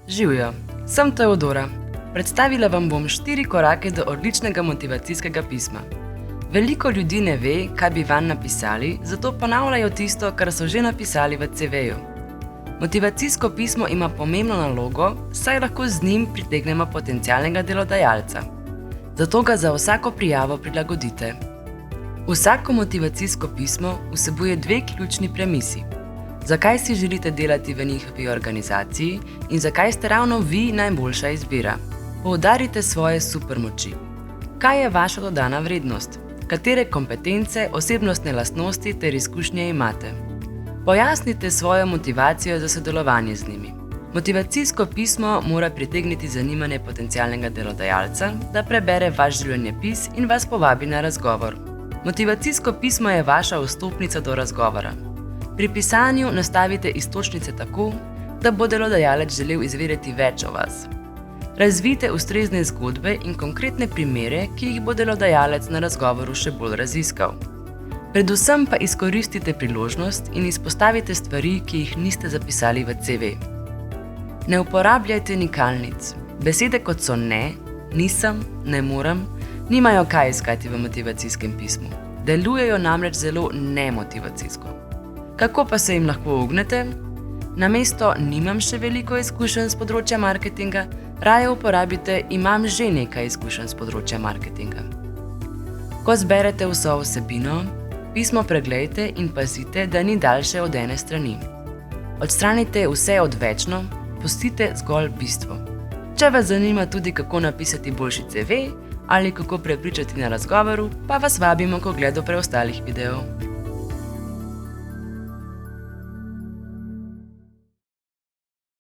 Živjo, sem Teodora. Predstavila vam bom 4 korake do odličnega motivacijskega pisma. Veliko ljudi ne ve, kaj bi vanj napisali, zato ponavljajo tisto, kar so že napisali v CV-ju. Motivacijsko pismo ima pomembno nalogo, saj lahko z njim pritegnemo potencialnega delodajalca. Zato ga za vsako prijavo prilagodite. Vsako motivacijsko pismo vsebuje 2 ključni premisi. Zakaj si želite delati v njihovi organizaciji in zakaj ste ravno vi najboljša izbira. Poudarite svoje supermoči. Kaj je vaša dodana vrednost? Katere kompetence, osebnostne lastnosti ter izkušnje imate? Pojasnite svojo motivacijo za sodelovanje z njimi. Motivacijsko pismo mora pritegniti zanimanje potencialnega delodajalca, da prebere vaš življenjepis in vas povabi na razgovor. Motivacijsko pismo je vaša vstopnica do razgovora. Pri pisanju nastavite iztočnice tako, da bo delodajalec želel izvedeti več o vas. Razvijte ustrezne zgodbe in konkretne primere, ki jih bo delodajalec na razgovoru še bolj raziskal. Predvsem pa izkoristite priložnost in izpostavite stvari, ki jih niste zapisali v CV. Ne uporabljajte nikalnic. Besede kot so ne, nisem, ne morem, nimajo kaj iskati v motivacijskem pismu. Delujejo namreč zelo nemotivacijsko. Kako pa se jim lahko ognete? Namesto nimam še veliko izkušenj s področja marketinga, raje uporabite imam že nekaj izkušenj s področja marketinga. Ko zberete vso vsebino, pismo preglejte in pazite, da ni daljše od 1 strani. Odstranite vse odvečno, pustite zgolj bistvo. Če vas zanima tudi, kako napisati boljši CV ali kako prepričati na razgovoru, pa vas vabimo k ogledu preostalih videov.